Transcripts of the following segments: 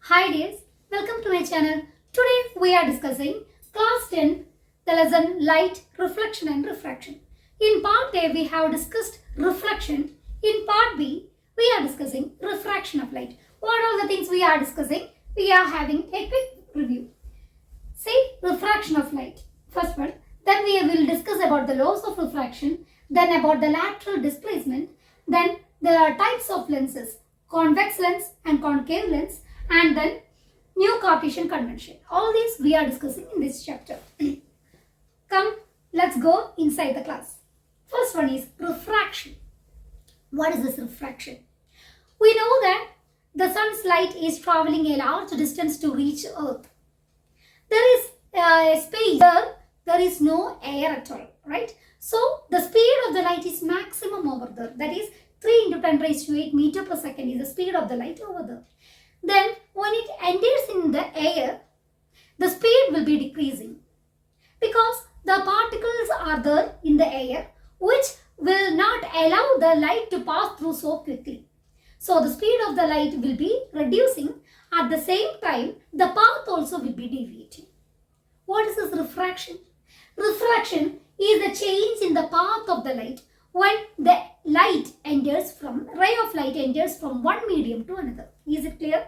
Hi dears, welcome to my channel. Today we are discussing class 10, the lesson light, reflection and refraction. In part A we have discussed reflection. In part B we are discussing refraction of light. What are the things we are discussing? We are having a quick review. See, refraction of light. First one. Then we will discuss about the laws of refraction. Then about the lateral displacement. Then the types of lenses, convex lens and concave lens, and then new Cartesian convention. All these we are discussing in this chapter. Come, let's go inside the class. First one is refraction. What is this refraction? We know that the sun's light is traveling a large distance to reach Earth. There is a space where there is no air at all, right? So the speed of the light is maximum over there. That is 3 into 10 raised to 8 meter per second is the speed of the light over there. Then when it enters in the air, the speed will be decreasing because the particles are there in the air which will not allow the light to pass through so quickly. So the speed of the light will be reducing. At the same time, the path also will be deviating. What is this refraction? Refraction is the change in the path of the light when the light enters from, ray of light enters from one medium to another. Is it clear?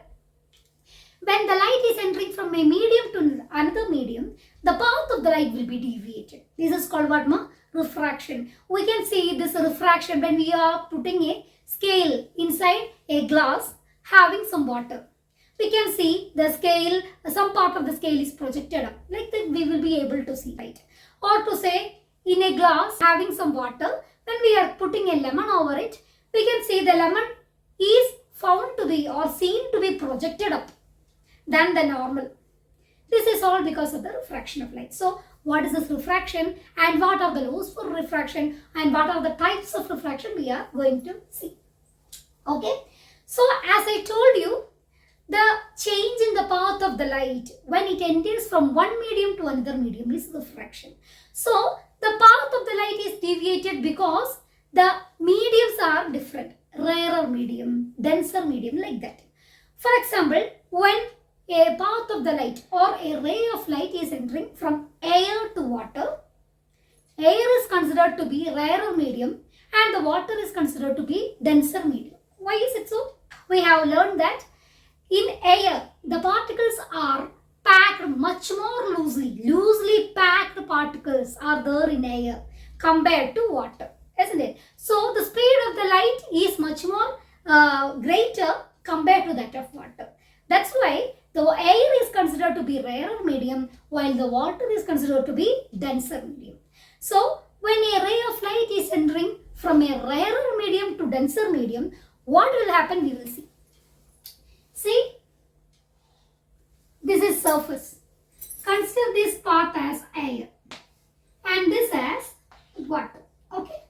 When the light is entering from a medium to another medium, the path of the light will be deviated. This is called what, ma? Refraction. We can see this refraction when we are putting a scale inside a glass having some water. We can see the scale, some part of the scale is projected up. Like that we will be able to see, right? Or to say, in a glass having some water, when we are putting a lemon over it, we can see the lemon is found to be or seen to be projected up than the normal. This is all because of the refraction of light. So, what is this refraction and what are the laws for refraction and what are the types of refraction we are going to see. Okay. So, as I told you, the change in the path of the light when it enters from one medium to another medium is refraction. So, the path of the light is deviated because the mediums are different. Rarer medium, denser medium, like that. For example, when a path of the light or a ray of light is entering from air to water, air is considered to be rarer medium and the water is considered to be denser medium. Why is it so? We have learned that in air, the particles are packed much more loosely. Loosely packed particles are there in air compared to water, isn't it? So, the speed of the light is much more greater compared to that of water. That's why the air is considered to be rarer medium while the water is considered to be denser medium. So, when a ray of light is entering from a rarer medium to denser medium, what will happen we will see. See, this is surface. Consider this part as air and this as water. Okay.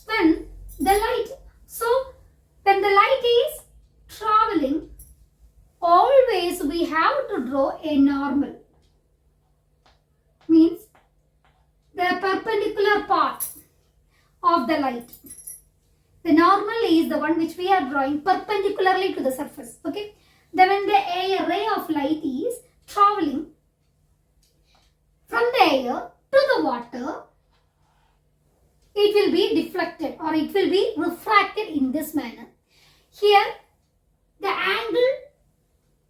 When the light, when the light is traveling, always we have to draw a normal. Means the perpendicular path of the light. The normal is the one which we are drawing perpendicularly to the surface. Okay. Then when the ray of light is traveling from the air to the water, it will be deflected or it will be refracted in this manner. Here, the angle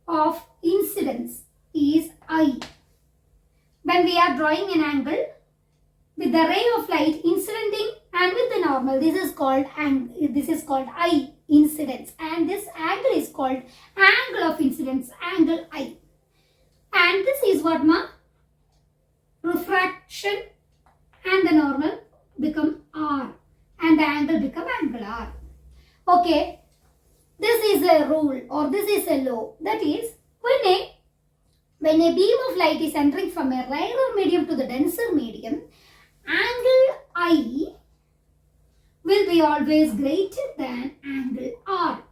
of incidence is I. When we are drawing an angle with the ray of light incidenting and with the normal, this is called I incidence, and this angle is called angle of incidence, angle I. And this is what, ma? Refraction, and the normal become R and the angle become angle R. Okay, this is a rule or this is a law. That is, when a beam of light is entering from a rarer medium to the denser medium, angle I will be always greater than angle R.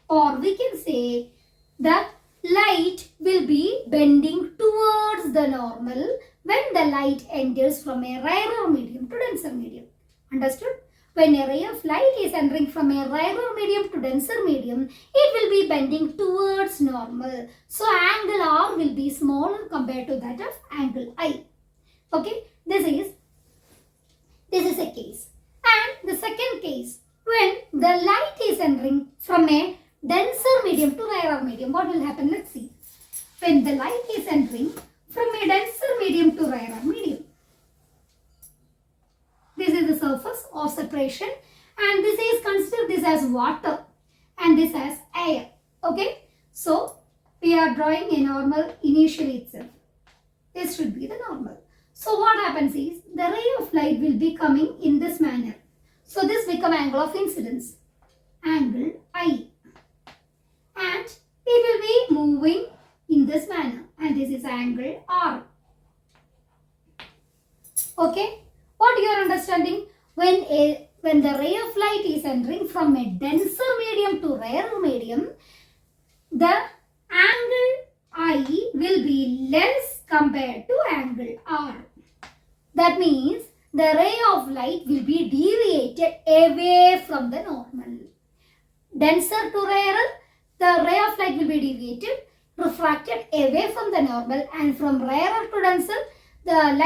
Or we can say the light will be bending towards the normal when the light enters from a rarer medium to denser medium. Understood? when a ray of light is entering from a rarer medium to denser medium, it will be bending towards normal. So angle R will be smaller compared to that of angle I. Okay, this is a case. And the second case, when the light is entering from a denser medium to rarer medium, what will happen? Let's see. When the light is entering from a denser medium to rarer medium, this is the surface of separation, and this is consider this as water and this as air. Okay, so we are drawing a normal initially itself. This should be the normal. So what happens is the ray of light will be coming in this manner. So this become angle of incidence, angle I, and it will be moving in this manner, and this is angle R. Okay, what you are understanding? When the ray of light is entering from a denser medium to rarer medium, the angle I will be less compared to angle R. That means the ray of light will be deviated away from the normal. Denser to rarer, the ray of light will be deviated, refracted away from the normal, and from rarer to denser, the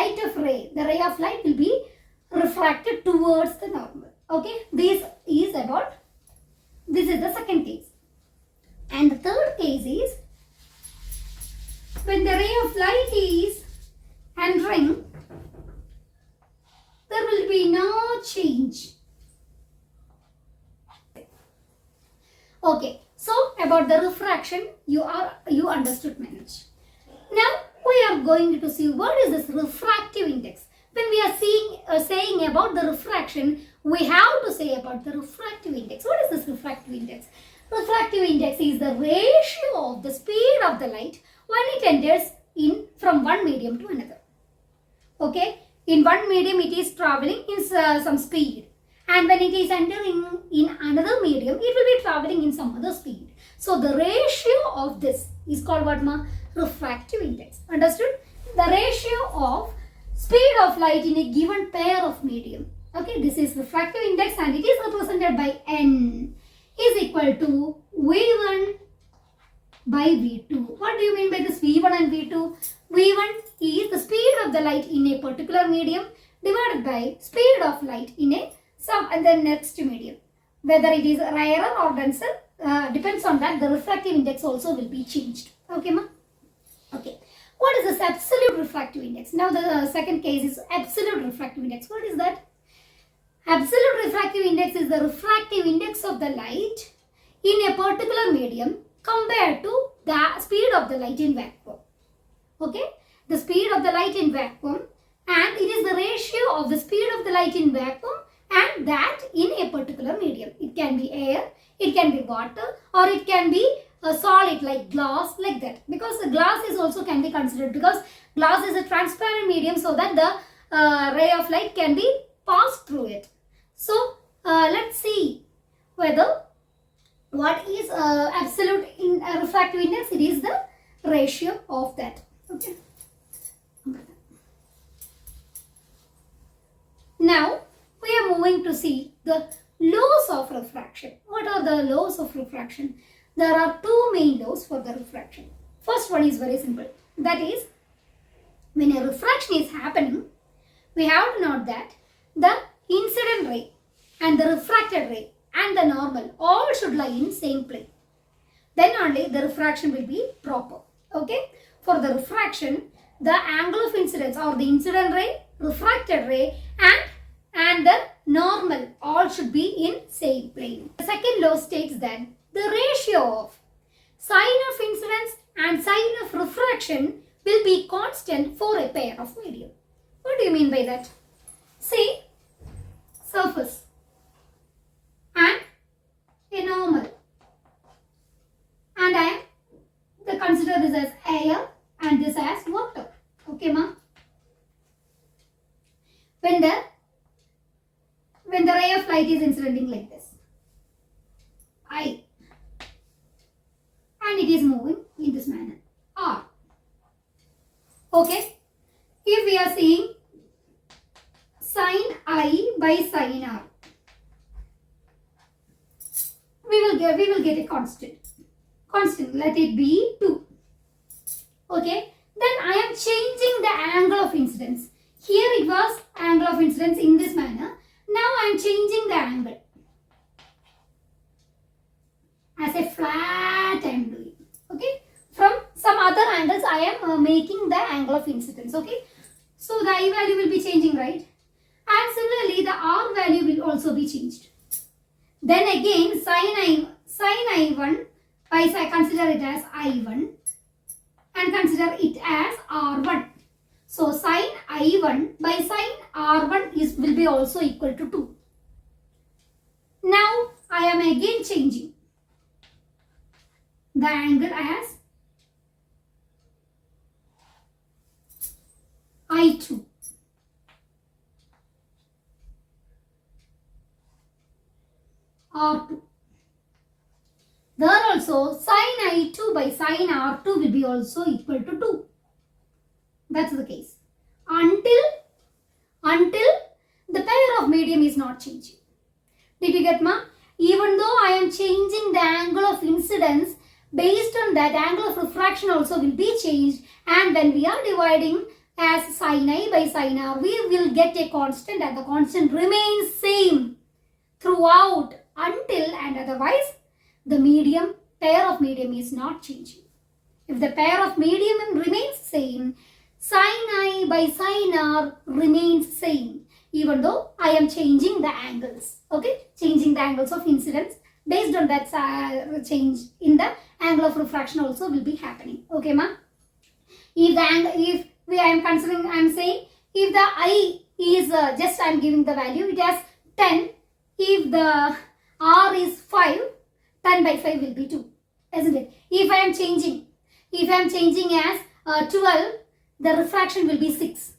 ray of light will be refracted towards the normal. Okay, this is the second case. And the third case is when the ray of light is entering, there will be no change. Okay, so about the refraction, you understood much. Now we are going to see what is this refractive index. When we are saying about the refraction, we have to say about the refractive index. What is this refractive index? Refractive index is the ratio of the speed of the light when it enters in from one medium to another. Okay, in one medium it is traveling in some speed, and when it is entering in another medium, it will be traveling in some other speed. So the ratio of this is called what, ma? Refractive index. Understood? The ratio of speed of light in a given pair of medium. Okay, this is refractive index, and it is represented by N is equal to V1 by V2. What do you mean by this V1 and V2? V1 is the speed of the light in a particular medium divided by speed of light in the next medium. Whether it is rarer or denser depends on that. The refractive index also will be changed. Okay, ma? Okay. What is this absolute refractive index? Now the second case is absolute refractive index. What is that? Absolute refractive index is the refractive index of the light in a particular medium compared to the speed of the light in vacuum. Okay, the speed of the light in vacuum, and it is the ratio of the speed of the light in vacuum and that in a particular medium. It can be air, it can be water, or it can be a solid like glass, like that. Because the glass is also can be considered, because glass is a transparent medium, so that the ray of light can be passed through it. So let's see whether what is absolute refractive index. It is the ratio of that. Okay. Now we are moving to see the laws of refraction. What are the laws of refraction? There are two main laws for the refraction. First one is very simple. That is, when a refraction is happening, we have to note that the incident ray and the refracted ray and the normal all should lie in same plane. Then only the refraction will be proper. Okay. For the refraction, the angle of incidence or the incident ray, refracted ray and the normal all should be in same plane. The second law states that the ratio of sign of incidence and sign of refraction will be constant for a pair of medium. What do you mean by that? See, surface and a normal, and I consider this as air and this as water. Okay, ma? When the ray of light is incidenting like this, I, and it is moving in this manner, R. Okay, if we are seeing sin I by sin R, we will get a constant. Let it be 2. Okay. Then I am changing the angle of incidence. Here it was angle of incidence in this manner. Now I am changing the angle. As a flat I am doing. Okay. From some other angles I am making the angle of incidence. Okay. So the I value will be changing, right? And similarly the R value will also be changed. Then again sin I1 I consider it as I1 and consider it as R1. So sin I1 by sin R1 will be also equal to 2. Now I am again changing the angle as I2. R2. There also sin I2 by sin R2 will be also equal to 2. That's the case. Until the pair of medium is not changing. Did you get ma? Even though I am changing the angle of incidence, based on that angle of refraction also will be changed, and when we are dividing as sin I by sin R, we will get a constant and the constant remains same throughout until and otherwise the pair of medium is not changing. If the pair of medium remains same, sin I by sin R remains same even though I am changing the angles. Okay, changing the angles of incidence. Based on that change in the angle of refraction also will be happening. Okay, ma? If I am considering, I am saying if the I is just I am giving the value, it has 10. If the R is 5, 10 by 5 will be 2, isn't it? If I am changing as 12, the refraction will be 6.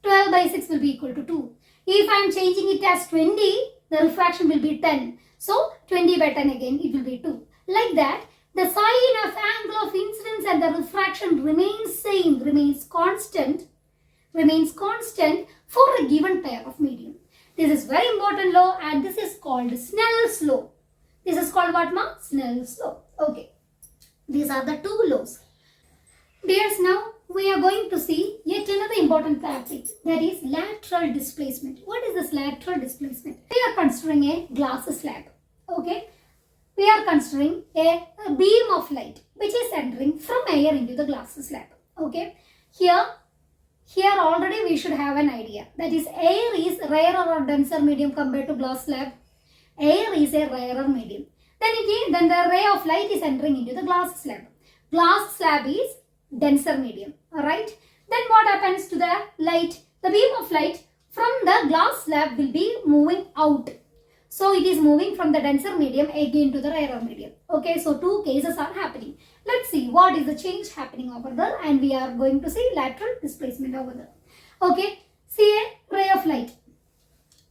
12 by 6 will be equal to 2. If I am changing it as 20, the refraction will be 10. So 20 by 10 again it will be 2. Like that, the sign of angle of incidence and the refraction remains same, remains constant for a given pair of medium. This is very important law and this is called Snell's law. This is called what, ma? Snell's law. Okay. These are the two laws. Dears, now we are going to see yet another important topic, that is lateral displacement. What is this lateral displacement? We are considering a glass slab. Okay. We are considering a beam of light which is entering from air into the glass slab. Okay. Here already we should have an idea. That is, air is rarer or denser medium compared to glass slab. Air is a rarer medium. Then the ray of light is entering into the glass slab. Glass slab is denser medium. Alright. Then what happens to the light? The beam of light from the glass slab will be moving out. So it is moving from the denser medium again to the rarer medium. Okay, so two cases are happening. Let's see what is the change happening over there, and we are going to see lateral displacement over there. Okay, see a ray of light.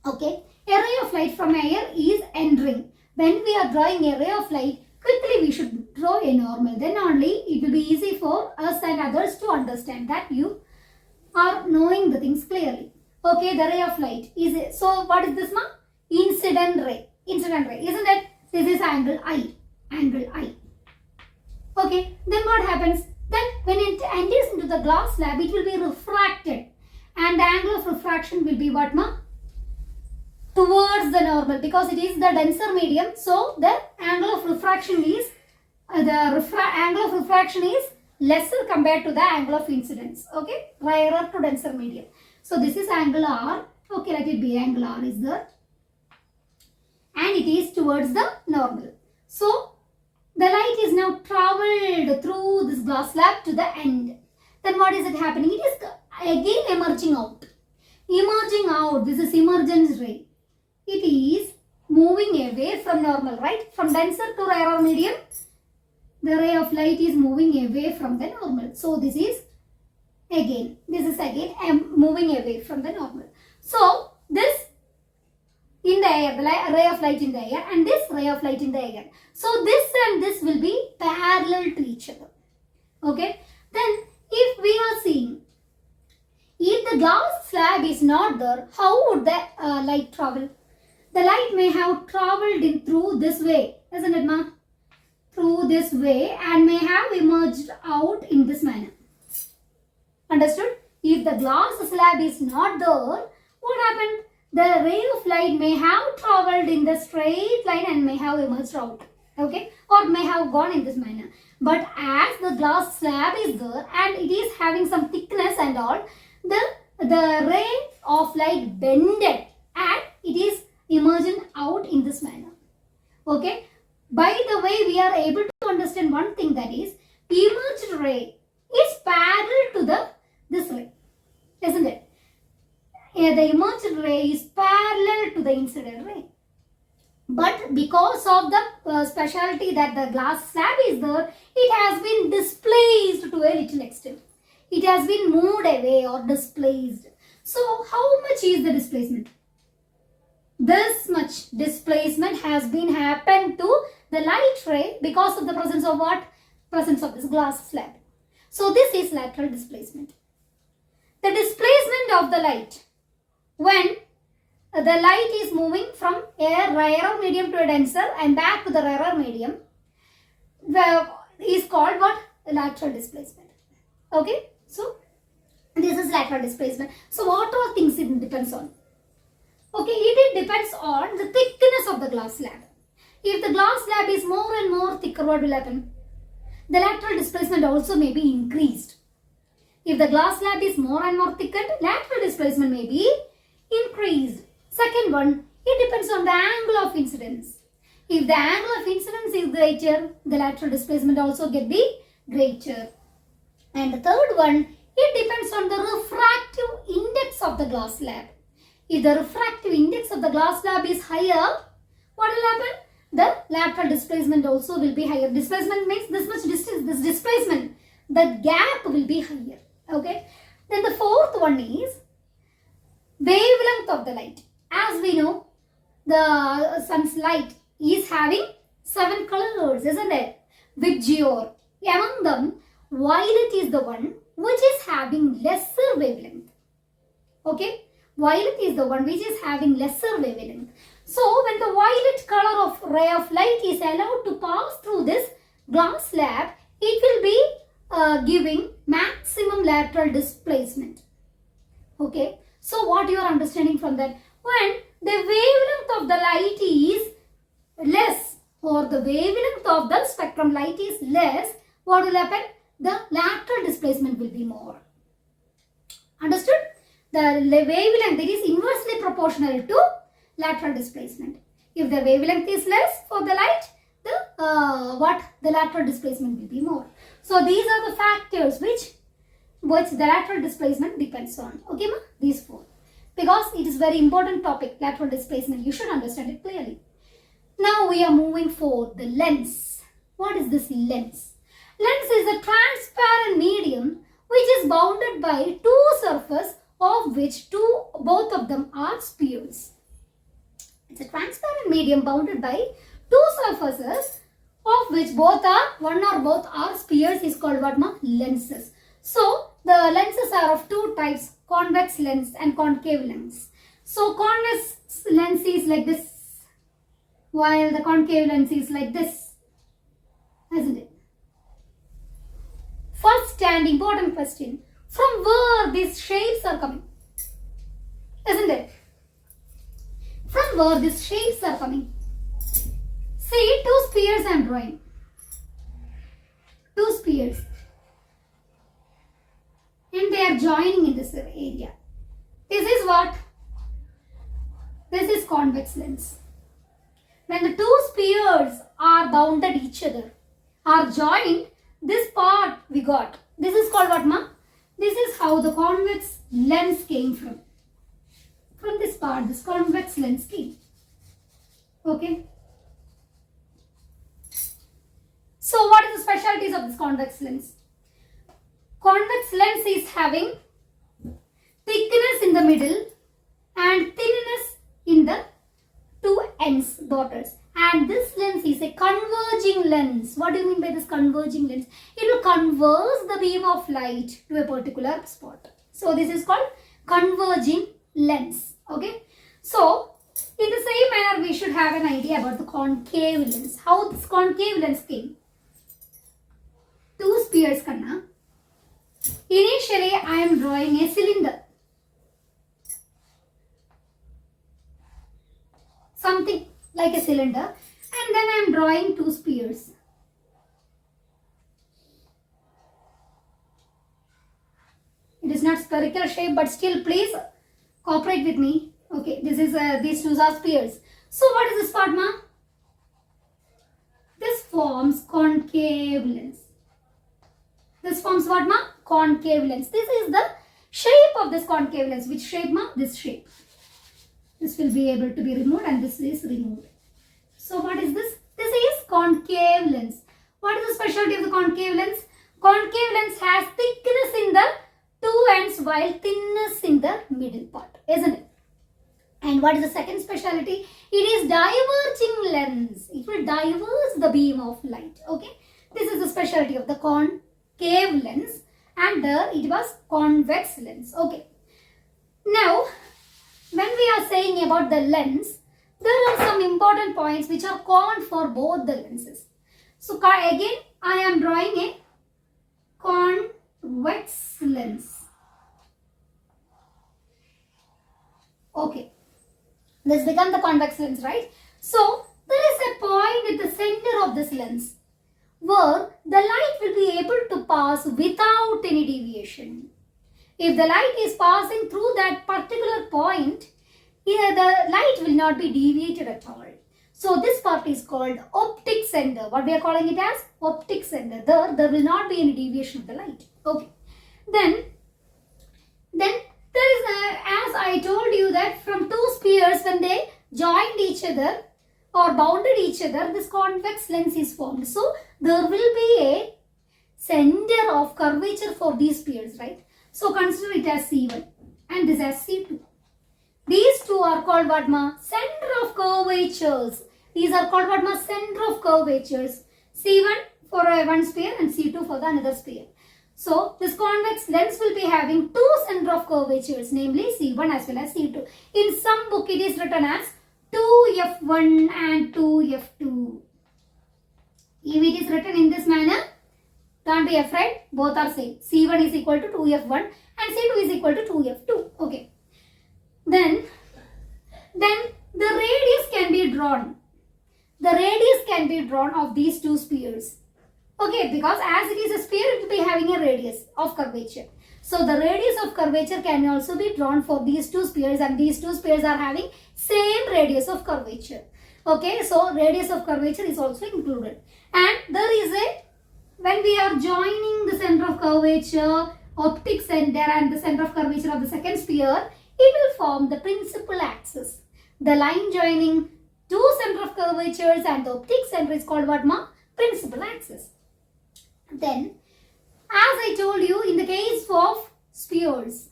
Okay, a ray of light from air is entering. When we are drawing a ray of light, quickly we should draw a normal. Then only it will be easy for us and others to understand that you are knowing the things clearly. Okay, the ray of light is, so what is this, ma? Incident ray, isn't it? This is angle I. Okay, then what happens? Then when it enters into the glass slab, it will be refracted, and the angle of refraction will be what, ma? Towards the normal, because it is the denser medium. So the angle of refraction is lesser compared to the angle of incidence. Okay, rarer to denser medium. So this is angle R. Okay, let it be angle R is there. And it is towards the normal. So the light is now traveled through this glass slab to the end. Then what is it happening? It is again emerging out. This is emergence ray. It is moving away from normal, right? From denser to rarer medium, the ray of light is moving away from the normal. So this is again moving away from the normal. So this in the air, the ray of light in the air, and this ray of light in the air. So this and this will be parallel to each other. Okay. Then if we are seeing, if the glass slab is not there, how would the light travel? the light may have traveled in through this way, isn't it, ma? Through this way and may have emerged out in this manner. Understood? If the glass slab is not there, what happened? The ray of light may have traveled in the straight line and may have emerged out. Okay? Or may have gone in this manner. But as the glass slab is there and it is having some thickness and all, the ray of light bended and it is emerging out in this manner. Okay? By the way, we are able to understand one thing, that is, emerged ray is parallel to this ray, isn't it? The emerged ray is parallel to the incident ray. But because of the speciality that the glass slab is there, it has been displaced to a little extent. It has been moved away or displaced. So, how much is the displacement? This much displacement has been happened to the light ray because of the presence of what? Presence of this glass slab. So, this is lateral displacement. The displacement of the light when the light is moving from a rarer medium to a denser and back to the rarer medium is called what? Lateral displacement. Okay. So, this is lateral displacement. So, what all things it depends on? Okay, it depends on the thickness of the glass slab. If the glass slab is more and more thicker, what will happen? The lateral displacement also may be increased. If the glass slab is more and more thickened, lateral displacement may be increased. Second one, it depends on the angle of incidence. If the angle of incidence is greater, the lateral displacement also get be greater. And the third one, it depends on the refractive index of the glass slab. If the refractive index of the glass slab is higher, what will happen? The lateral displacement also will be higher. Displacement means this much distance, this displacement, the gap will be higher. Okay. Then the fourth one is wavelength of the light. As we know, the sun's light is having 7 colors, isn't it? Vibgyor. Among them, violet is the one which is having lesser wavelength. Okay. Violet is the one which is having lesser wavelength. So, when the violet color of ray of light is allowed to pass through this glass slab, it will be giving maximum lateral displacement. Okay. So, what you are understanding from that? When the wavelength of the light is less or the wavelength of the spectrum light is less, what will happen? The lateral displacement will be more. Understood? The wavelength, it is inversely proportional to lateral displacement. If the wavelength is less for the light, the lateral displacement will be more. So these are the factors which the lateral displacement depends on. Okay, ma? These four. Because it is very important topic, lateral displacement. You should understand it clearly. Now we are moving for the lens. What is this lens? Lens is a transparent medium which is bounded by two surfaces of which both of them are spheres. It's a transparent medium bounded by two surfaces of which one or both are spheres is called what, ma? Lenses. So, the lenses are of two types, convex lens and concave lens. So, convex lens is like this, while the concave lens is like this, isn't it? First and important question, from where these shapes are coming? Isn't it? From where these shapes are coming? See, two spheres I am drawing. Two spheres. And they are joining in this area. This is what? This is convex lens. When the two spheres are bounded each other, are joined, this part we got. This is called what, ma? This is how the convex lens came from. From this part, this convex lens came. Okay. So, what is the specialties of this convex lens? Convex lens is having thickness in the middle and thinness in the two ends, borders. And this lens is a converging lens. What do you mean by this converging lens? It will converge the beam of light to a particular spot. So, this is called converging lens. Okay. So, in the same manner should have an idea about the concave lens. How this concave lens came? Two spheres kanna. Initially, I am drawing a cylinder. Something like a cylinder. And then I am drawing two spheres. It is not spherical shape, but still please cooperate with me. Okay, this is these two are spheres. So what is this part, ma? This forms concave lens. This forms what, ma? Concave lens. This is the shape of this concave lens. Which shape, ma? This shape. This will be able to be removed and this is removed. So what is this? This is concave lens. What is the specialty of the concave lens? Concave lens has thickness in the two ends while thinness in the middle part, isn't it? And what is the second specialty? It is diverging lens. It will diverge the beam of light. Okay. This is the specialty of the concave lens, and there it was convex lens. Okay. Now, when we are saying about the lens, there are some important points which are common for both the lenses. So again, I am drawing a convex lens. Okay. This becomes the convex lens, right? So, there is a point at the center of this lens where the light will be able to pass without any deviation. If the light is passing through that particular point, here the light will not be deviated at all. So, this part is called optic center. What we are calling it as? Optic center. There will not be any deviation of the light. Okay. Then there is as I told you that from two spheres, when they joined each other or bounded each other, this convex lens is formed. So there will be a center of curvature for these spheres, right? So consider it as C1 and this as C2. These two are called what, ma? Center of curvatures. These are called what, ma? Center of curvatures. C1 for one sphere and C2 for the another sphere. So, this convex lens will be having two center of curvatures, namely C1 as well as C2. In some book, it is written as 2F1 and 2F2. If it is written in this manner, don't be afraid, both are same. C1 is equal to 2F1 and C2 is equal to 2F2. Okay. Then the radius can be drawn. The radius can be drawn of these two spheres. Okay, because as it is a sphere, it will be having a radius of curvature. So, the radius of curvature can also be drawn for these two spheres, and these two spheres are having same radius of curvature. Okay, so radius of curvature is also included. And there is a, when we are joining the center of curvature, optic center and the center of curvature of the second sphere, it will form the principal axis. The line joining two center of curvatures and the optic center is called what, ma? Principal axis. Then, as I told you, in the case of spheres,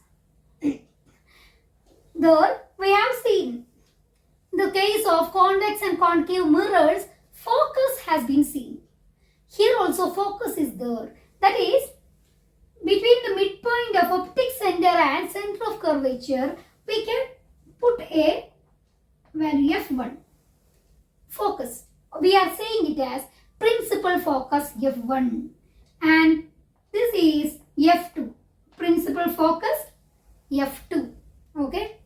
there we have seen the case of convex and concave mirrors, focus has been seen. Here also focus is there. That is, between the midpoint of optic center and center of curvature, we can put a value F1. Focus. We are saying it as principal focus F1. And this is F2. Principal focus F2. Okay.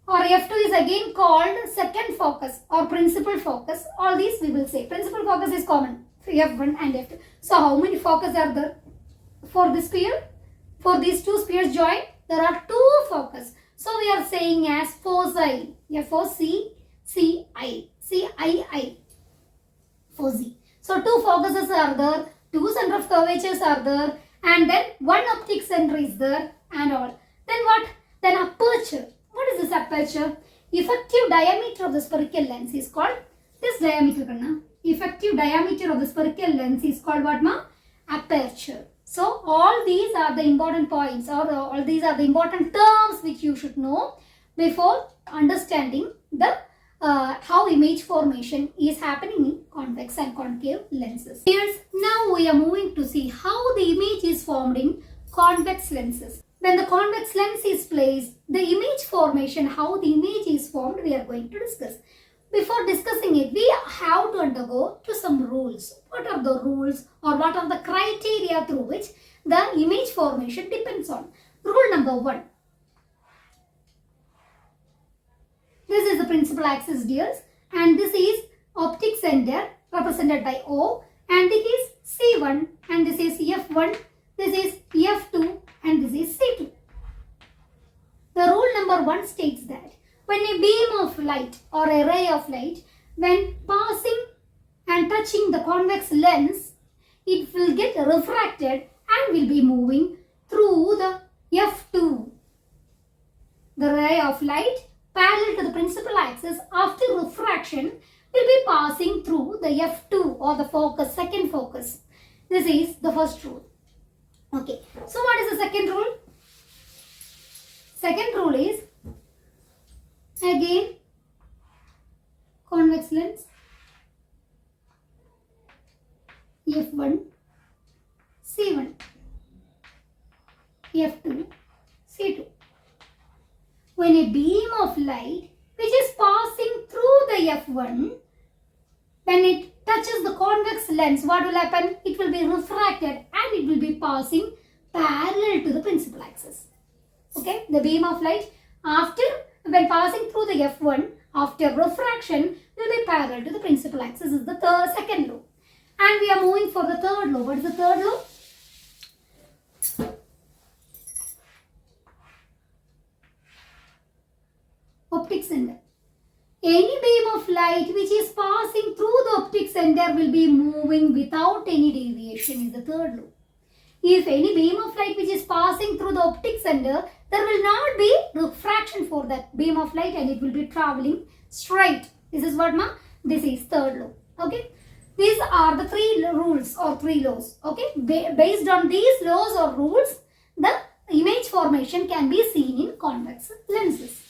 Or F2 is again called second focus or principal focus. All these we will say. Principal focus is common for F1 and F2. So how many focus are there for this sphere? For these two spheres joined, there are two focus. So we are saying as foci. F-O-C-C-I. C-I-I. Foci. So two focuses are there. Two center of curvatures are there, and then one optic center is there, and all. Then what? Then aperture. What is this aperture? Effective diameter of the spherical lens is called this diameter. Effective diameter of the spherical lens is called what, ma? Aperture. So all these are the important points, or all these are the important terms which you should know before understanding the how image formation is happening in convex and concave lenses. Now we are moving to see how the image is formed in convex lenses. When the convex lens is placed, the image formation, how the image is formed, we are going to discuss. before discussing it, we have to undergo to some rules. What are the rules or what are the criteria through which the image formation depends on? Rule number 1. This is the principal axis, dears, and this is optic center represented by O, and it is C1, and this is F1, this is F2, and this is C2. The rule number 1 states that when a beam of light or a ray of light, when passing and touching the convex lens, it will get refracted and will be moving through the F2. The ray of light parallel to the principal axis after refraction will be passing through the F2 or the focus, second focus. This is the first rule. Okay, so what is the second rule? Second rule is, again, convex lens, F1, C1, F2, C2. When a beam of light which is passing through the F1, when it touches the convex lens, what will happen? It will be refracted and it will be passing parallel to the principal axis. Okay, the beam of light when passing through the F1 after refraction will be parallel to the principal axis. This is the second law. And we are moving for the third law. What is the third law? Optic center. Any beam of light which is passing through the optic center will be moving without any deviation is the third law. If any beam of light which is passing through the optic center, there will not be refraction for that beam of light and it will be traveling straight. This is what ma? This is third law. Okay. These are the three rules or three laws. Okay. Based on these laws or rules, the image formation can be seen in convex lenses.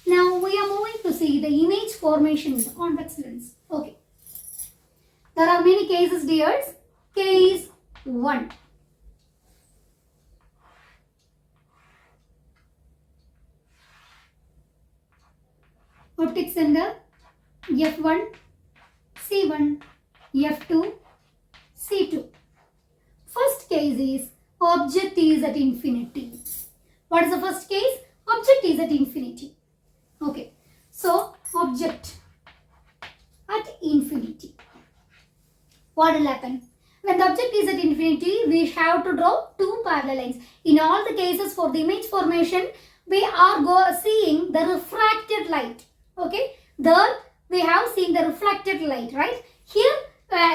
Now we are moving to see the image formation in the convex lens. Okay. There are many cases, dears. Case 1. Optic center F1, C1, F2, C2. First case is object is at infinity. What is the first case? Object is at infinity. Okay. So, object at infinity. What will happen? When the object is at infinity, we have to draw two parallel lines. In all the cases for the image formation, we are seeing the refracted light. Okay, there we have seen the reflected light, right? Here,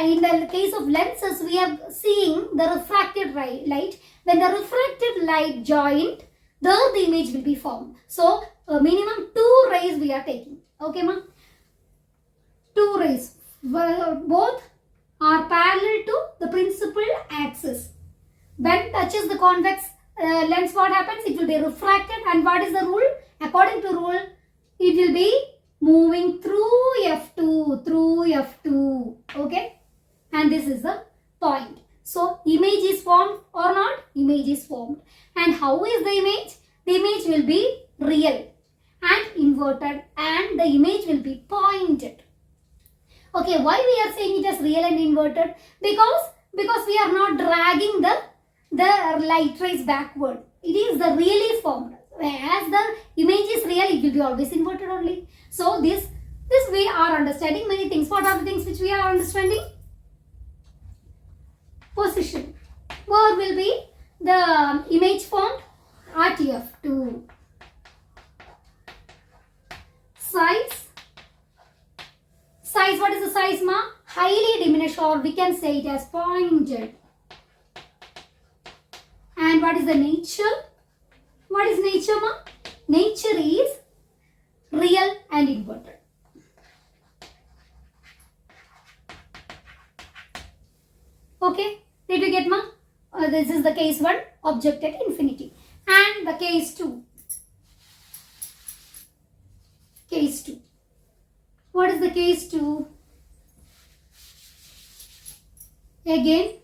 in the case of lenses, we are seeing the refracted light. When the refracted light joined, there the image will be formed. So, minimum 2 rays we are taking. Okay, ma? 2 rays. Both are parallel to the principal axis. When touches the convex lens, what happens? It will be refracted. And what is the rule? According to rule, it will be moving through F2, okay? And this is the point. So, image is formed or not? Image is formed. And how is the image? The image will be real and inverted and the image will be pointed. Okay, why we are saying it as real and inverted? Because we are not dragging the light rays backward. It is the really formed. As the image is real, it will be always inverted only. So, this we are understanding many things. What are the things which we are understanding? Position. Where will be the image formed? At F2. Size. Size, what is the size, ma? Highly diminished, or we can say it as pointed. And what is the nature? What is nature, ma? Nature is real and inverted. Okay, did you get, ma? This is the case 1, object at infinity. And the case 2. Case 2. What is the case 2? Again,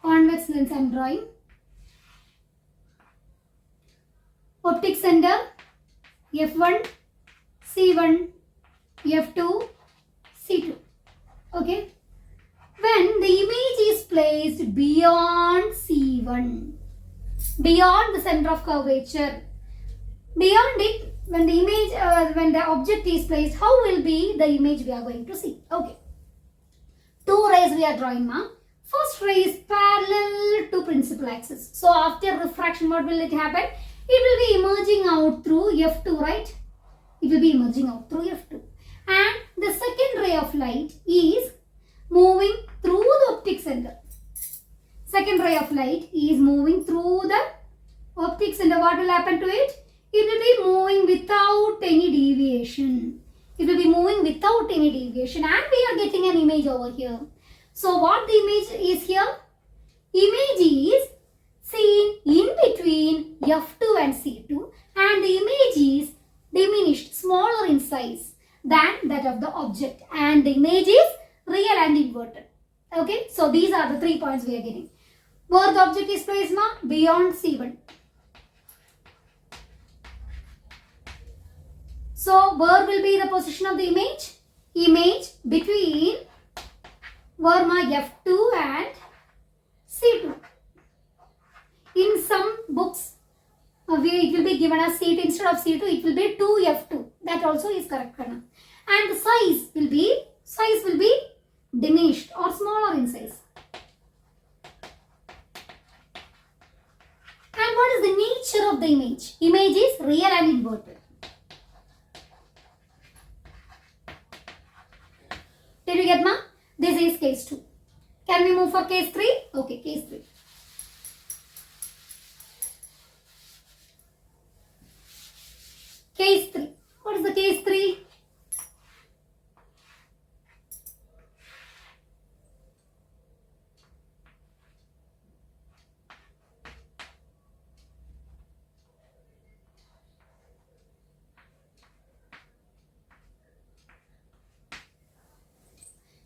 convex lens I am drawing. Optic center F1, C1, F2, C2. Okay. When the image is placed beyond C1, beyond the center of curvature, beyond it, when the image, when the object is placed, how will be the image we are going to see? Okay. Two rays we are drawing now. First ray is parallel to principal axis. So after refraction, what will it happen? It will be emerging out through F2, right? It will be emerging out through F2. And the second ray of light is moving through the optic center. Second ray of light is moving through the optic center. What will happen to it? It will be moving without any deviation. It will be moving without any deviation, and we are getting an image over here. So what the image is here? Image is seen in between F2 and C2, and the image is diminished, smaller in size than that of the object, and the image is real and inverted. Okay, so these are the 3 points we are getting. Where the object is placed now? Beyond C1. So where will be the position of the image? Image between where my F2 and C2. In some books, it will be given as C2 instead of C2. It will be 2F2. That also is correct, Karna. And the size will be diminished or smaller in size. And what is the nature of the image? Image is real and inverted. Did you get, ma? This is case 2. Can we move for case 3? Okay, case 3. Case 3. What is the case 3?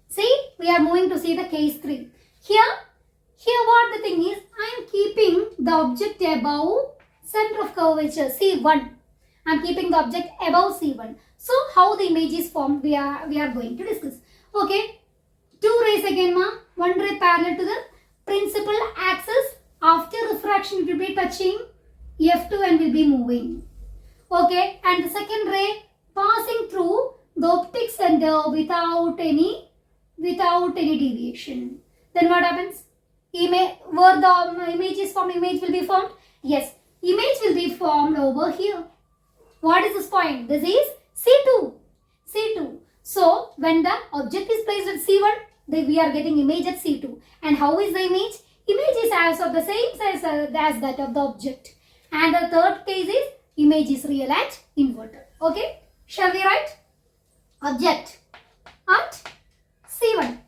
See, we are moving to see the case 3. Here what the thing is, I am keeping the object above center of curvature, C1. I am keeping the object above C1. So, how the image is formed, we are going to discuss. Okay, 2 rays again, ma. 1 ray parallel to the principal axis. After refraction, it will be touching F2 and will be moving. Okay, and the second ray passing through the optic center without any deviation. Then what happens? Where the image is formed, image will be formed. Yes, image will be formed over here. What is this point? This is C2. C2. So, when the object is placed at C1, we are getting image at C2. And how is the image? Image is as of the same size as that of the object. And the third case is image is real and inverted. Okay? Shall we write? Object at C1.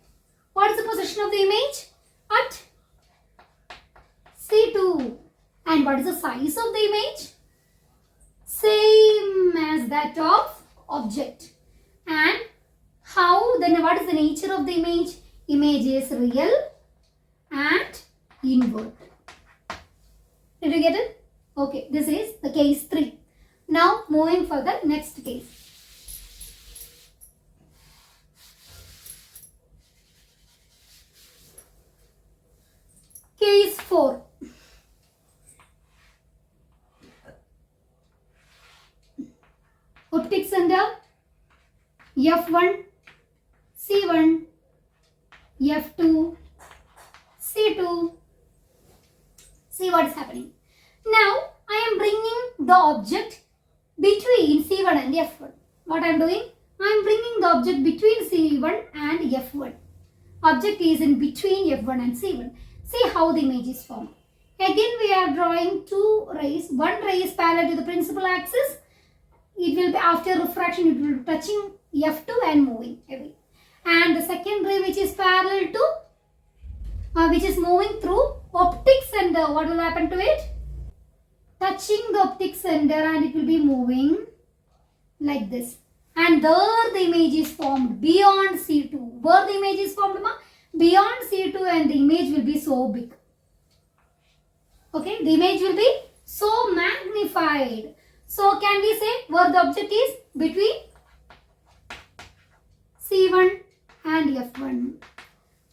What is the position of the image? At C2. And what is the size of the image? Same as that of object. And how, then what is the nature of the image? Image is real and inverted. Did you get it? Okay, this is the case 3. Now moving for the next case. Case 4. Optic center F1, C1, F2, C2. See what is happening. Now I am bringing the object between C1 and F1. What I am doing? I am bringing the object between C1 and F1. Object is in between F1 and C1. See how the image is formed. Again we are drawing 2 rays. One ray is parallel to the principal axis. It will be after refraction, it will be touching F2 and moving away. And the second ray which is parallel to, which is moving through optic center, what will happen to it? Touching the optic center and it will be moving like this. And there the image is formed beyond C2. Where the image is formed? Beyond C2, and the image will be so big. Okay, the image will be so magnified. So can we say where the object is? Between F1.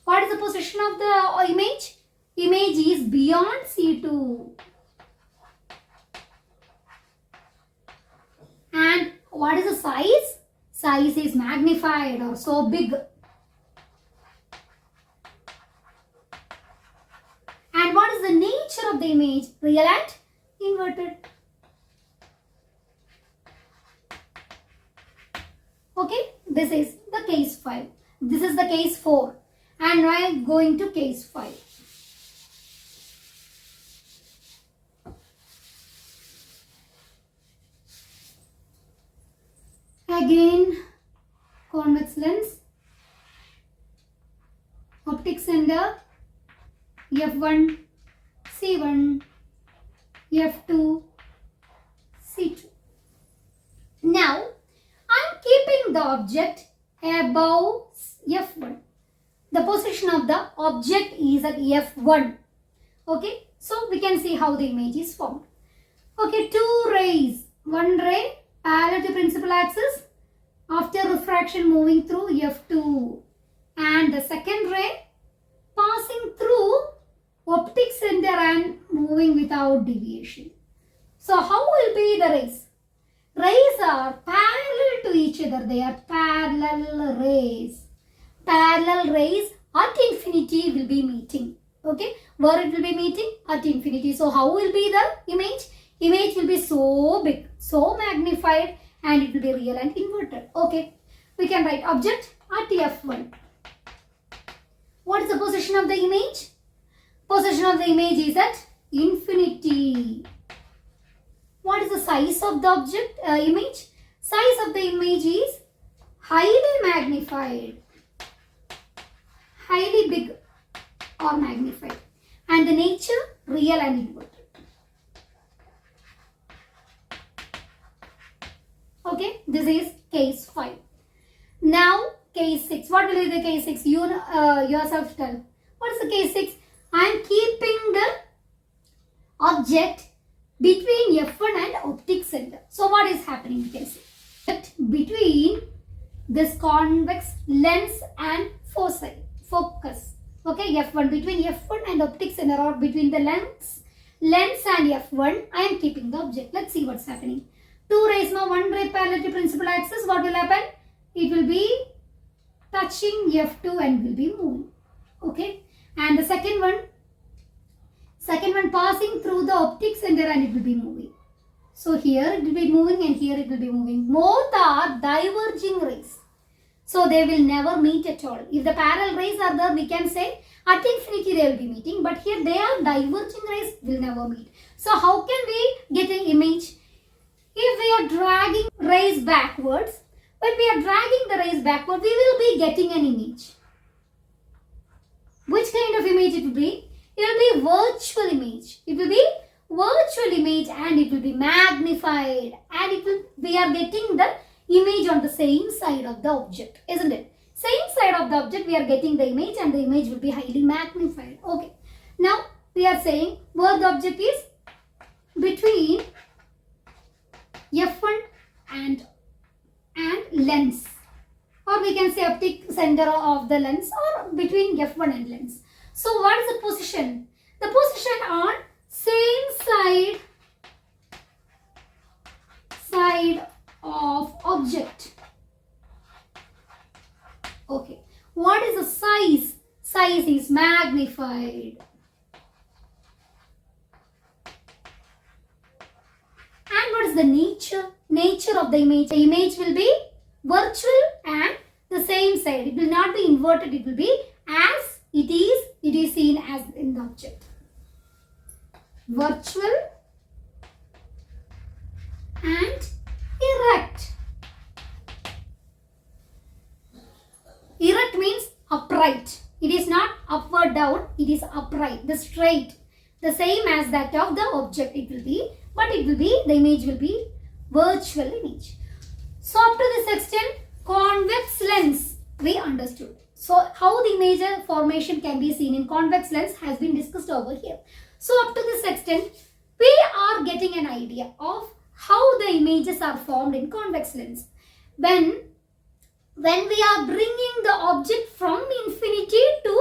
What is the position of the image? Image is beyond C2. And what is the size? Size is magnified or so big. And what is the nature of the image? Real and inverted. Okay, this is the case 5. This is the case 4. And now I am going to case 5. Again, convex lens, optic center, F1, C1, F2, C2. Now, I am keeping the object above F1. The position of the object is at F1. Okay, so we can see how the image is formed. Okay, two rays. One ray parallel to principal axis after refraction moving through F2. And the second ray passing through optic center and moving without deviation. So how will be the rays? Rays are parallel to each other. They are parallel rays. Parallel rays at infinity will be meeting. Okay, where it will be meeting? At infinity. So how will be the image? Image will be so big, so magnified, and it will be real and inverted. Okay, we can write object at F1. What is the position of the image? Position of the image is at infinity. What is the size of the object image? Size of the image is highly magnified, highly big or magnified, and the nature real and inverted. Okay, this is case 5. Now case 6. What will be the case 6? You yourself tell. What is the case 6? I am keeping the object between F1 and optic center. So what is happening in case 6? Between this convex lens and focus. Okay, F1, between F1 and optic center, or between the lens and F1, I am keeping the object. Let's see what's happening. Two rays, now one ray parallel to principal axis. What will happen? It will be touching F2 and will be moving. Okay, and the second one passing through the optic center and it will be moving. So here it will be moving and here it will be moving. Both are diverging rays. So they will never meet at all. If the parallel rays are there, we can say at infinity they will be meeting. But here they are diverging rays, will never meet. So how can we get an image? If we are dragging rays backwards, when we are dragging the rays backward, we will be getting an image. Which kind of image it will be? It will be virtual image. It will be virtual image and it will be magnified. And we are getting the image on the same side of the object, isn't it? Same side of the object we are getting the image and the image will be highly magnified. Okay. Now we are saying where the object is between F1 and lens, or we can say optic center of the lens, or between F1 and lens. So what is the position? The position on same side of object. Okay. What is the size? Size is magnified. And what is the nature? Nature of the image. The image will be virtual and the same side. It will not be inverted. It will be as it is seen as in the object. Virtual and erect. Erect means upright. It is not upward down. It is upright. The straight. The same as that of the object it will be. But it will be, the image will be virtual image. So up to this extent, convex lens we understood. So how the image formation can be seen in convex lens has been discussed over here. So up to this extent, we are getting an idea of how the images are formed in convex lens. When when we are bringing the object from infinity to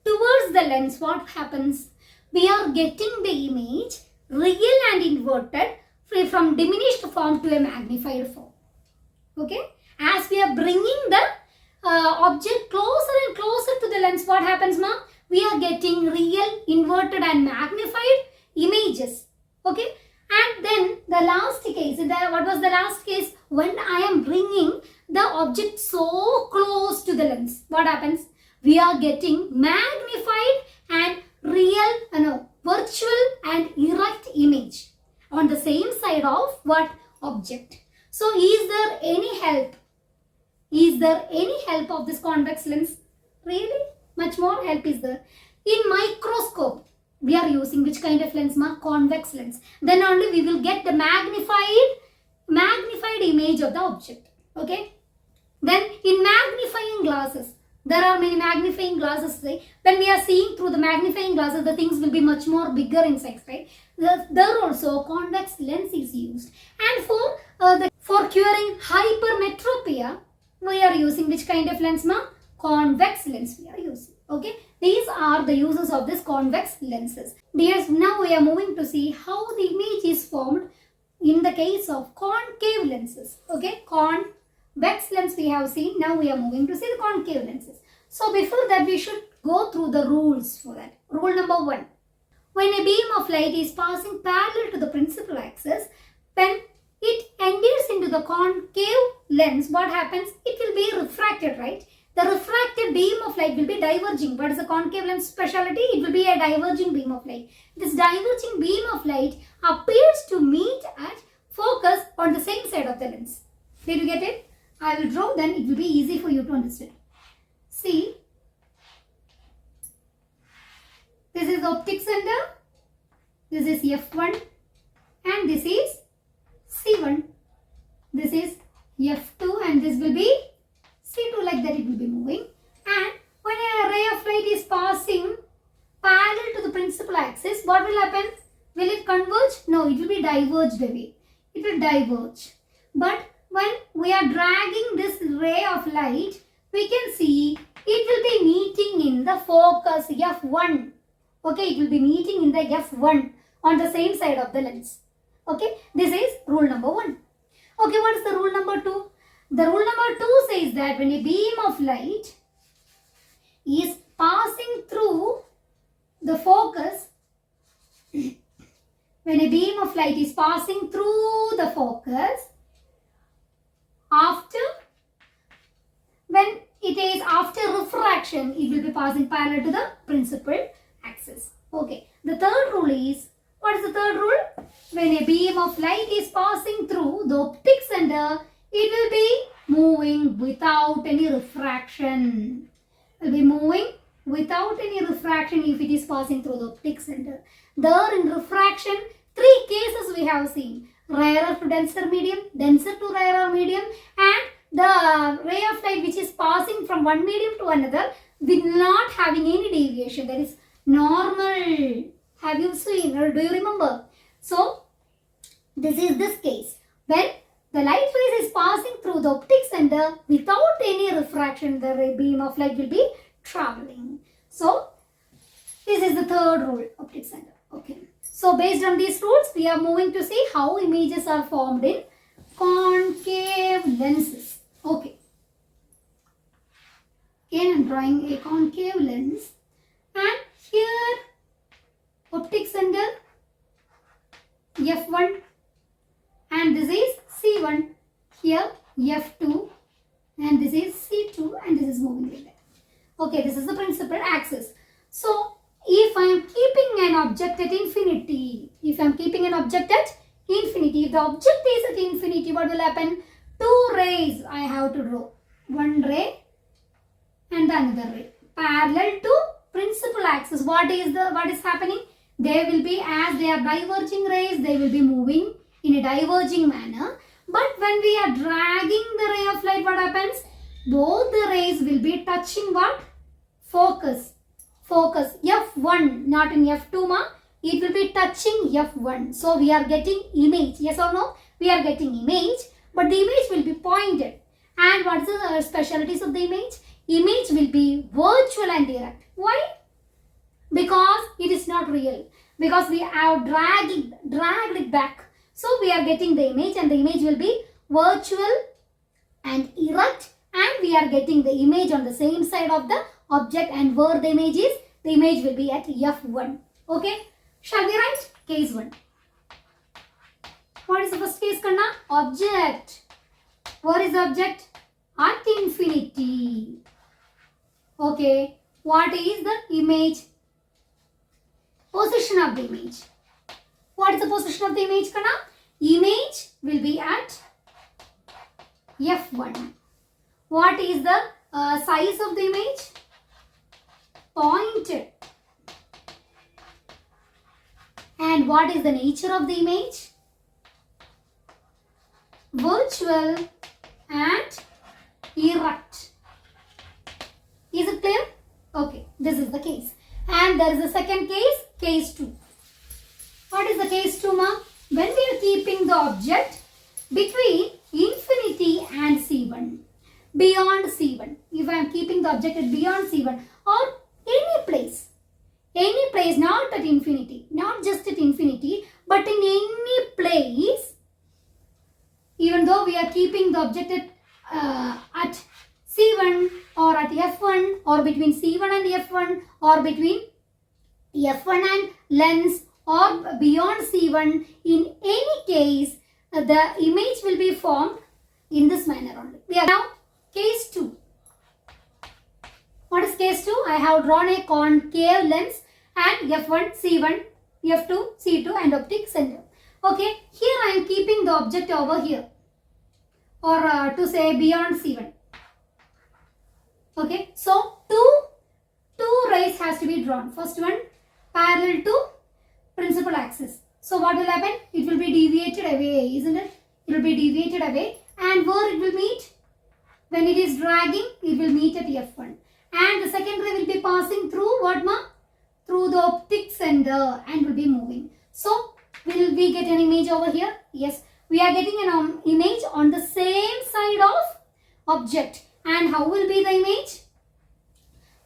towards the lens, what happens? We are getting the image real and inverted from diminished form to a magnified form. Okay, as we are bringing the object closer and closer to the lens, what happens, ma? We are getting real, inverted and magnified images. Okay, and then the last case, what was the last case? When I am bringing the object so close to the lens, what happens? We are getting magnified and real, virtual and erect image on the same side of what? Object. So is there any help? Is there any help of this convex lens? Really? Much more help is there. In microscope, we are using which kind of lens, ma? Convex lens. Then only we will get the magnified image of the object. Okay. Then in magnifying glasses, there are many magnifying glasses. Right? When we are seeing through the magnifying glasses, the things will be much more bigger in size. Right? There also convex lens is used. And for curing hypermetropia, we are using which kind of lens, ma? Convex lens we are using. Okay, these are the uses of this convex lenses. Dears, now we are moving to see how the image is formed in the case of concave lenses. Okay, convex lens we have seen. Now we are moving to see the concave lenses. So before that, we should go through the rules for that. Rule number 1. When a beam of light is passing parallel to the principal axis, when it enters into the concave lens, what happens? It will be refracted, right? The refracted beam of light will be diverging. What is the concave lens speciality? It will be a diverging beam of light. This diverging beam of light appears to meet at focus on the same side of the lens. Did you get it? I will draw, then it will be easy for you to understand. See, this is the optic center, this is F1 and this is C1. This is F2 and this will be C2, like that it will be moving. And when a ray of light is passing parallel to the principal axis, what will happen? Will it converge? No, it will be diverged away. It will diverge. But when we are dragging this ray of light, we can see it will be meeting in the focus F1. Okay, it will be meeting in the F1 on the same side of the lens. Okay, this is rule number 1. Okay, what is the rule number 2? The rule number 2 says that when a beam of light is passing through the focus, when a beam of light is passing through the focus, when it is after refraction, it will be passing parallel to the principal axis. Okay, the third rule is, what is the third rule? When a beam of light is passing through the optic center, it will be moving without any refraction. It will be moving without any refraction if it is passing through the optic center. There in refraction, 3 cases we have seen. Rarer to denser medium, denser to rarer medium, and the ray of light which is passing from one medium to another with not having any deviation. That is normal. Have you seen or do you remember? So, this is this case. When the light rays is passing through the optic center without any refraction, the beam of light will be traveling. So, this is the third rule, optic center. Okay. So, based on these rules, we are moving to see how images are formed in concave lenses. Okay. Again, I am drawing a concave lens, and here optic center F1 and this is C1, here F2 and this is C2 and this is moving like that. Okay, this is the principal axis. So, if I am keeping an object at infinity, if the object is at infinity, what will happen? 2 rays I have to draw. One ray and another ray parallel to principal axis. What is happening? They will be, as they are diverging rays, they will be moving in a diverging manner. But when we are dragging the ray of light, what happens? Both the rays will be touching what? Focus. F1, not in F2 ma. It will be touching F1. So we are getting image. Yes or no? We are getting image. But the image will be pointed. And what is the specialities of the image? Image will be virtual and direct. Why? Because it is not real. Because we have dragged it back. So we are getting the image, and the image will be virtual and erect, and we are getting the image on the same side of the object, and where the image is, the image will be at F1. Okay. Shall we write case 1? What is the first case, Kanna? Object. Where is the object? At infinity. Okay. What is the image? Position of the image. What is the position of the image, Kanna? Image will be at F1. What is the size of the image? Pointed. And what is the nature of the image? Virtual and erect. Is it clear? Okay, this is the case. And there is a second case, case 2. What is the case 2, ma? When we are keeping the object between infinity and C1, beyond C1. If I am keeping the object at beyond C1 or any place, not at infinity, not just at infinity, but in any place, even though we are keeping the object at C1 or at F1 or between C1 and F1 or between F1 and lens or beyond C1, in any case, the image will be formed in this manner only. We are now case 2. What is case 2? I have drawn a concave lens and F1, C1, F2, C2 and optic center. Okay, here I am keeping the object over here, or to say beyond C1. Okay, so two rays has to be drawn. First one parallel to principal axis. So what will happen? It will be deviated away, isn't it? It will be deviated away, and where it will meet? When it is dragging, it will meet at F1. And the second ray will be passing through what, ma? Through the optic center and will be moving. So will we get an image over here? Yes, we are getting an image on the same side of object. And how will be the image?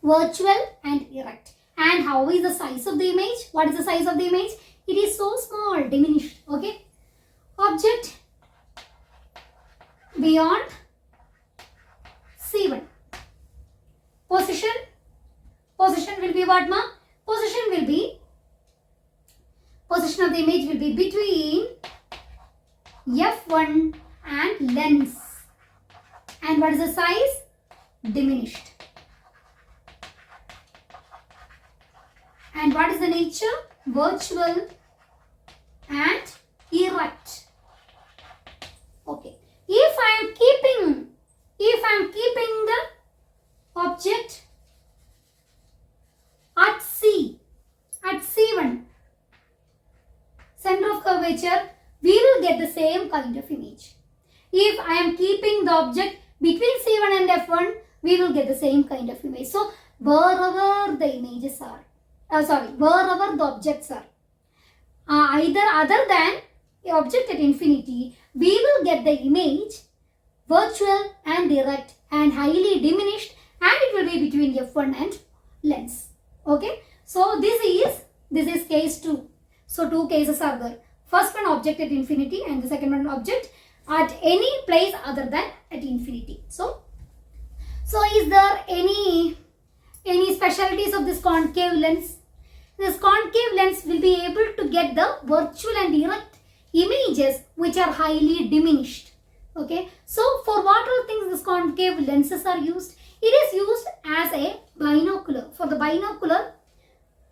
Virtual and erect. And how is the size of the image? What is the size of the image? It is so small, diminished. Okay. Object beyond C1. Position will be what, ma? Position of the image will be between F1 and lens. And what is the size? Diminished. And what is the nature? Virtual and erect. Okay. If I am keeping the object at C1, center of curvature, we will get the same kind of image. If I am keeping the object between C1 and F1, we will get the same kind of image. So wherever the images are, wherever the objects are, either other than the object at infinity, we will get the image virtual and direct and highly diminished, and it will be between F1 and lens. Okay. So this is case 2. So two cases are there. First one, object at infinity, and the second one, object at any place other than at infinity. So is there any specialties of this concave lens? This concave lens will be able to get the virtual and erect images which are highly diminished. Okay. So for what all things this concave lenses are used? It is used as a binocular. For the binocular,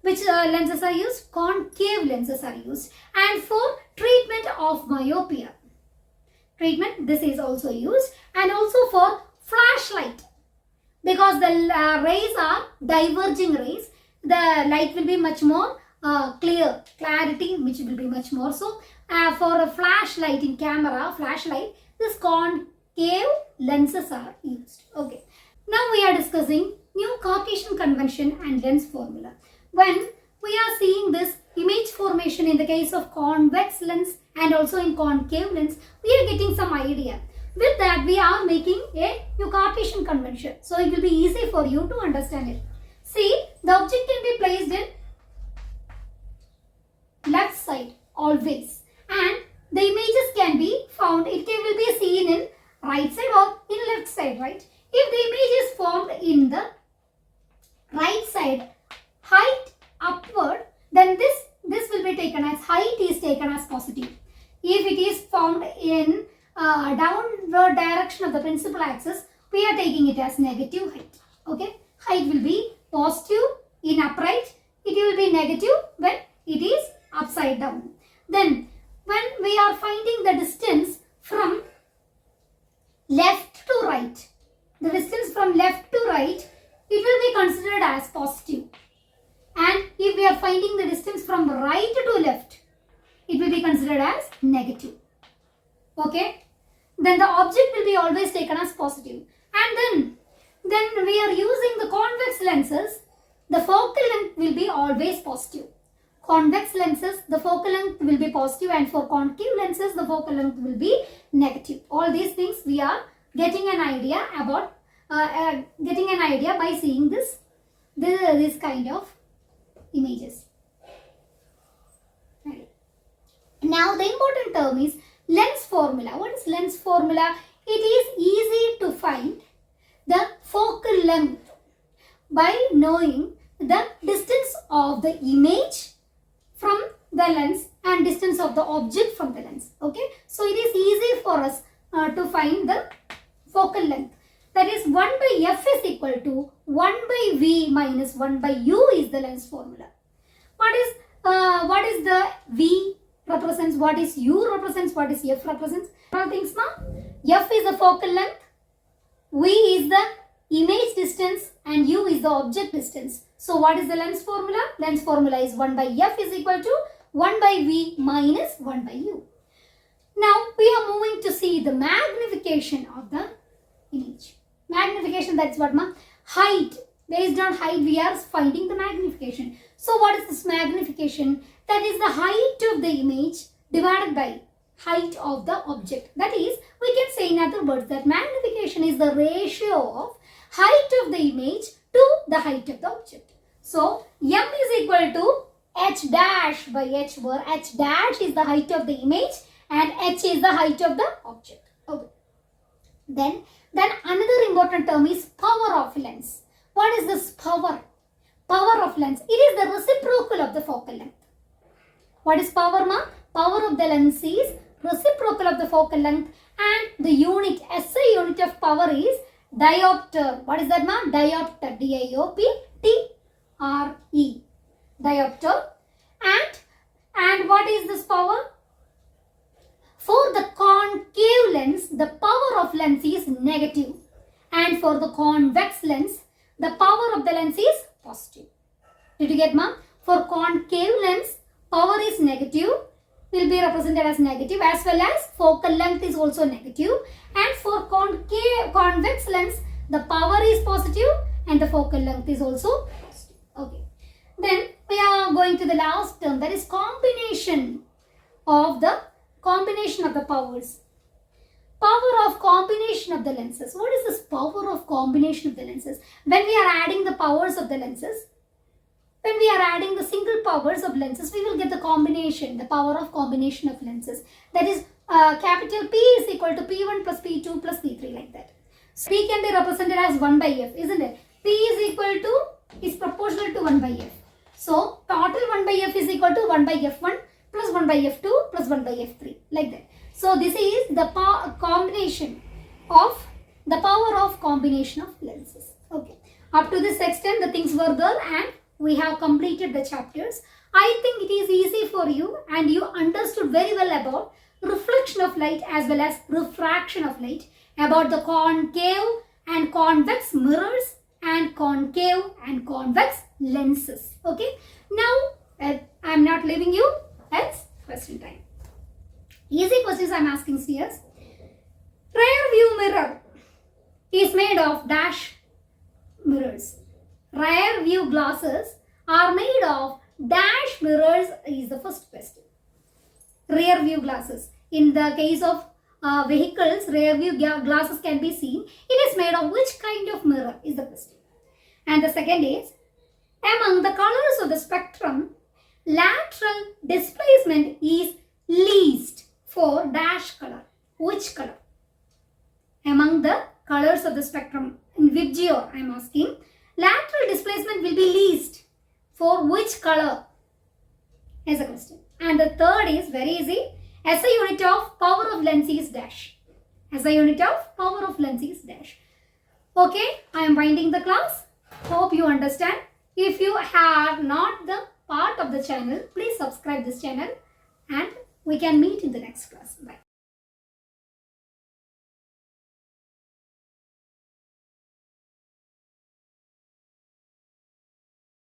which lenses are used? Concave lenses are used. And for treatment of myopia, this is also used. And also for flashlight, because the rays are diverging rays, the light will be much more clarity which will be much more. So for a flashlight in camera, this concave lenses are used. Okay. Now we are discussing new Cartesian convention and lens formula. When we are seeing this image formation in the case of convex lens and also in concave lens, we are getting some idea. With that, we are making a Cartesian convention. So it will be easy for you to understand it. See, the object can be placed in left side always, and the images can be found, it will be seen in right side or in left side, right? If the image is formed in the right side, height upward, then this will be taken as, height is taken as positive. If it is formed in downward direction of the principal axis, we are taking it as negative height. Okay, height will be positive in upright, it will be negative when it is upside down. Then when we are finding the distance from left to right, the distance from left to right, it will be considered as positive. And if we are finding the distance from right to left, it will be considered as negative. Okay, then the object will be always taken as positive. And then we are using the convex lenses, the focal length will be always positive. Convex lenses, the focal length will be positive, and for concave lenses, the focal length will be negative. All these things we are getting an idea about, by seeing this kind of images. Right. Now the important term is lens formula. What is lens formula? It is easy to find the focal length by knowing the distance of the image from the lens and distance of the object from the lens. Okay, so it is easy for us to find the focal length. That is 1 by f is equal to 1 by v minus 1 by u is the lens formula. What is the v represents, what is u represents, what is f represents? All things now. F is the focal length, v is the image distance, and u is the object distance. So what is the lens formula? Lens formula is 1 by f is equal to 1 by v minus 1 by u. Now we are moving to see the magnification of the image. Magnification, that's what ma? Height. Based on height we are finding the magnification. So what is this magnification? That is the height of the image divided by height of the object. That is, we can say in other words that magnification is the ratio of height of the image to the height of the object. So m is equal to h dash by h, where h dash is the height of the image and h is the height of the object. Okay. Then another important term is power of lens. What is this power? Power of lens. It is the reciprocal of the focal length. What is power, ma? Power of the lens is reciprocal of the focal length, and the unit, SI unit of power is diopter. What is that, ma? Diopter. D-I-O-P-T-R-E. Diopter. And what is this power? For the concave lens, the power of lens is negative, and for the convex lens, the power of the lens is positive. Did you get, ma'am? For concave lens, power is negative, will be represented as negative, as well as focal length is also negative, and for convex lens, the power is positive and the focal length is also positive. Okay. Then we are going to the last term, that is combination of the powers. Power of combination of the lenses. What is this power of combination of the lenses? When we are adding the powers of the lenses, when we are adding the single powers of lenses, we will get the combination, the power of combination of lenses. That is capital P is equal to P1 plus P2 plus P3, like that. So P can be represented as 1 by F, isn't it? P is proportional to 1 by F. So total 1 by F is equal to 1 by F1 plus 1 by F2 plus 1 by F3, like that. So this is the combination of the power of combination of lenses. Okay. Up to this extent the things were there and we have completed the chapters. I think it is easy for you and you understood very well about reflection of light as well as refraction of light, about the concave and convex mirrors and concave and convex lenses. Okay. Now I am not leaving you. It's question time. Easy questions I am asking here. Rear view mirror is made of dash mirrors. Rear view glasses are made of dash mirrors is the first question. Rear view glasses. In the case of vehicles rear view glasses can be seen, it is made of which kind of mirror is the question. And the second is, among the colors of the spectrum, lateral displacement is least for dash color. Which color? Among the colors of the spectrum, in VIBGYOR I am asking, lateral displacement will be least for which color is the question. And the third is very easy. SI unit of power of lens is dash. SI unit of power of lens is dash. Okay, I am winding the class. Hope you understand. If you have not the part of the channel, please subscribe this channel and we can meet in the next class. Bye.